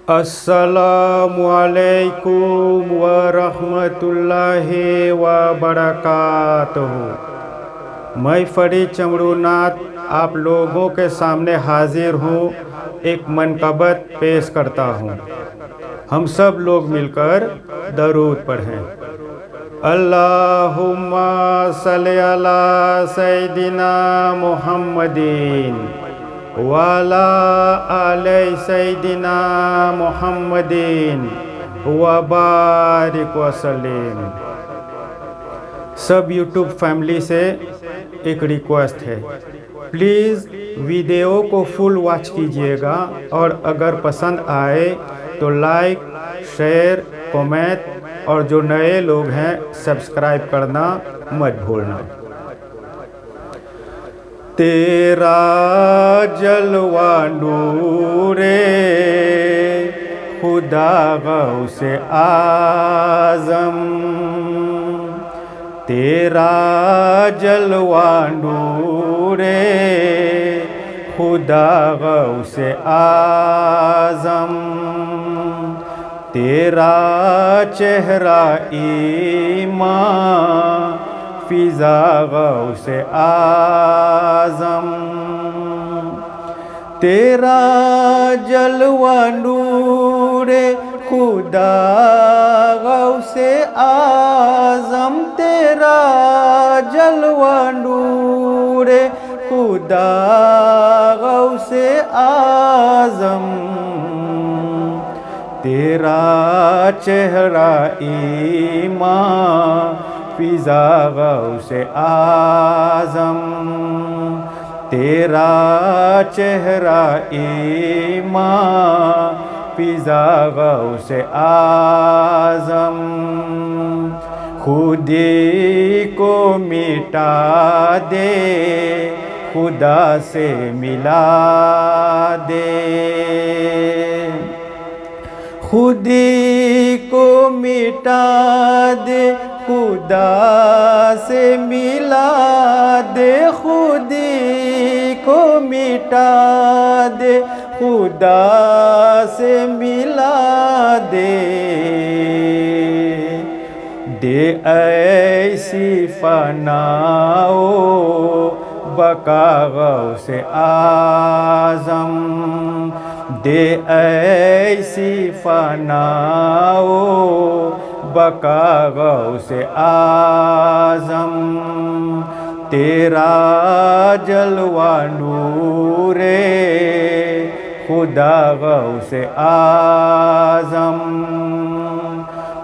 अस्सलामुअलैकुम वरहमतुल्लाहि वबरकातुहू। मैं फरीद चमड़ूनाथ आप लोगों के सामने हाजिर हूँ। एक मनकबत पेश करता हूँ। हम सब लोग मिलकर दरूद पढ़ें। अल्लाहुम्मा सल्ली अला सय्यिदिना मुहम्मदिन वाला आले सय्यिदिना मुहम्मदिन वबारिक वसल्लिम। सब यूट्यूब फैमिली से एक रिक्वेस्ट है, प्लीज़ वीडियो को फुल वॉच कीजिएगा और अगर पसंद आए तो लाइक, शेयर, कमेंट और जो नए लोग हैं सब्सक्राइब करना मत भूलना। तेरा जलवा नूरे खुदा गौसे आज़म, तेरा जलवा नूरे खुदा गौसे आज़म, तेरा चेहरा ईमान फिजा गौसे आज़म, तेरा जलवा नूरे खुदा गौसे आज़म, तेरा जलवा नूरे खुदा गौसे आज़म, तेरा चेहरा ईमान फिजा गौसे आज़म, तेरा चेहरा ईमान फिजा गौसे आज़म, खुदी को मिटा दे खुदा से मिला दे, खुदी को मिटा दे खुदा से मिला दे, खुदी को मिटा दे खुदा से मिला दे, दे ऐसी फनाओ बका गौसे आज़म, दे ऐसी फनाओ बका गौसे आज़म, तेरा जलवा नूरे खुदा गौसे आज़म,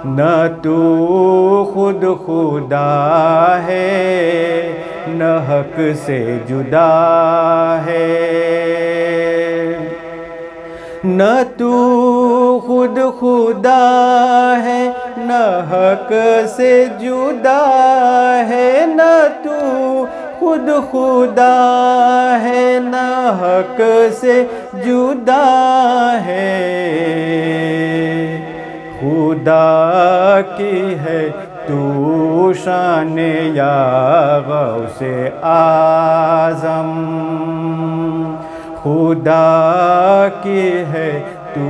न तू खुद खुदा है न हक से जुदा है, न तू खुद खुदा है न हक से जुदा है, न तू खुद खुदा है न हक से जुदा है, खुदा की है तू शान या गौसे आज़म, खुदा की है तू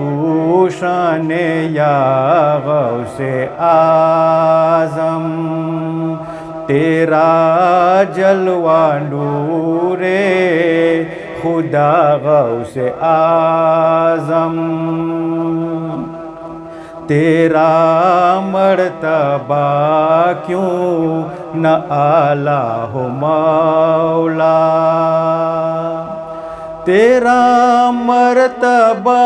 शान या गौसे आज़म, तेरा जलवा नूरे खुदा गौसे आज़म, तेरा मर्तबा क्यों न आला हो मौला, तेरा मर्तबा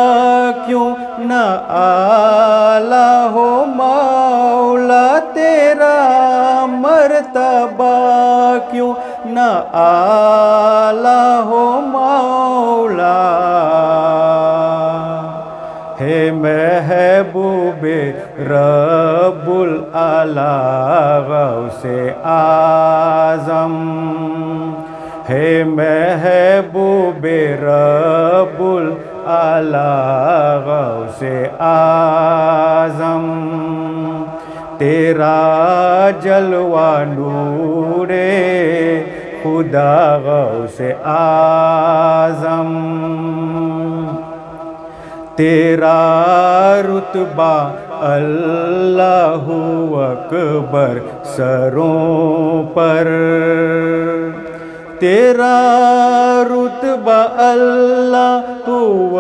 क्यों न आला हो मौला, तेरा मर्तबा क्यों न आला हो मौला, है महबूबे रब्बुल आला गौसे आज़म, है महबूबे रब्बुल आला गौसे आज़म, तेरा जलवा नूरे खुदा गौसे आज़म, تیرا رتبہ اللہ اکبر سروں پر، تیرا رتبہ اللہ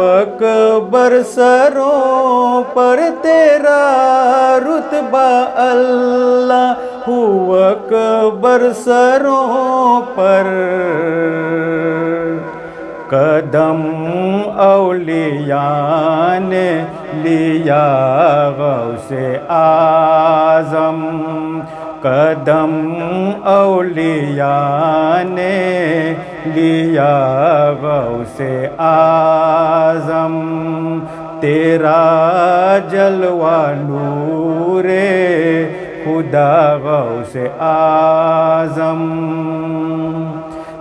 اکبر سروں پر، تیرا رتبہ اللہ اکبر سروں پر، قدم اولیاء نے لیا غوث اعظم، قدم اولیاء نے لیا غوث اعظم، تیرا جلوہ نور خدا غوث اعظم،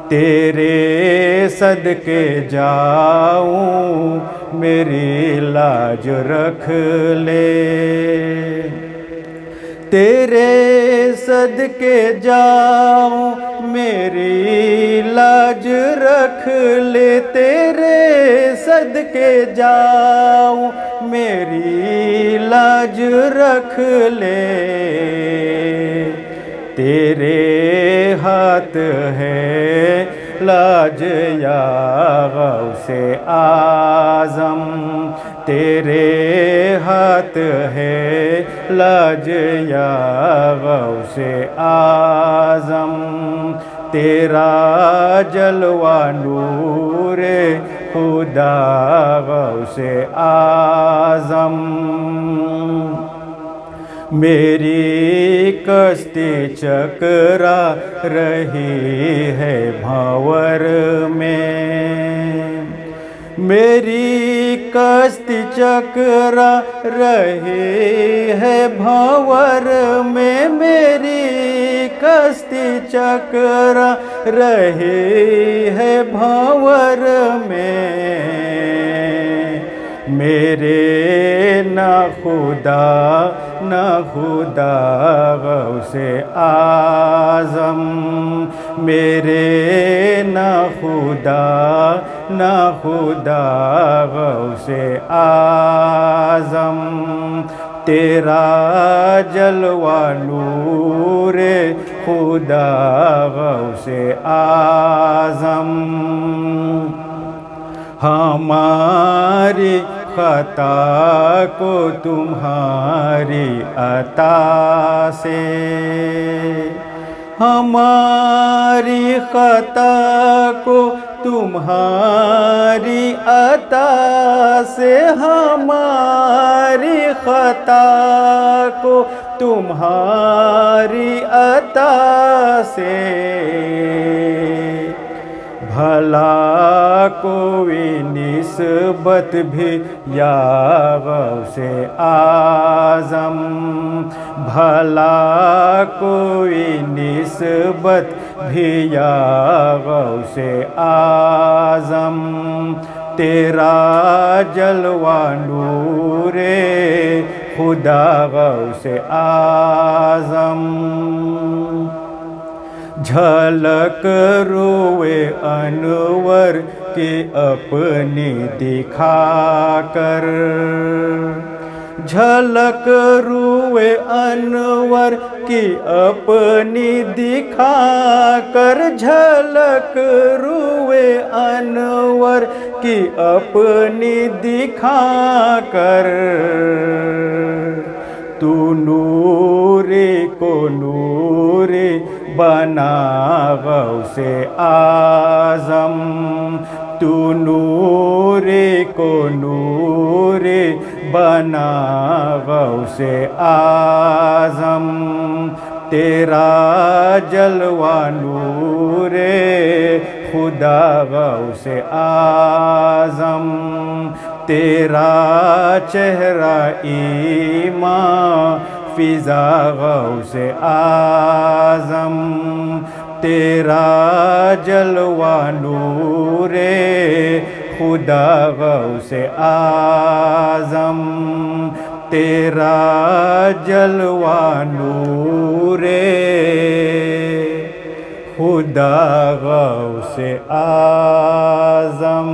تیرے صدقے جاؤں میری لاج رکھ لے، تیرے صدقے جاؤں میری لاج رکھ لے، تیرے صدقے جاؤں میری لاج رکھ لے، تیرے ہاتھ ہے لاج یا غوث اعظم، تیرے ہاتھ ہے لاج یا غوث اعظم، تیرا جلوہ نور خدا غوث اعظم، میری کشتی چکرا رہی ہے بھنور میں، میری کشتی چکرا رہی ہے بھنور میں، میری کشتی چکرا رہی ہے بھنور میں، میرے نہ خدا غوث اعظم، میرے نہ خدا غوث اعظم، تیرا جلوہ نور خدا غوث اعظم، ہماری خطا کو تمہاری عطا سے، ہماری خطا کو تمہاری عطا سے، ہماری خطا کو تمہاری عطا سے، بھلا کوئی نسبت بھی یا غوث اعظم، بھلا کوئی نسبت بھی یا غوث اعظم، تیرا جلوہ نور خدا غوث اعظم، جھلک روئے انور کی اپنی دکھا کر، جھلک روئے انور کی اپنی دکھا کر، جھلک روئے انور کی اپنی دکھا کر، تو نور کو نور بنا غوث اعظم، تو نور کو نور بنا غوث اعظم، تیرا جلوہ نور خدا غوث اعظم، تیرا چہرہ ایمان فضا غوث اعظم، تیرا جلوہ نور خدا غوث اعظم، تیرا جلوہ نور خدا غوث اعظم۔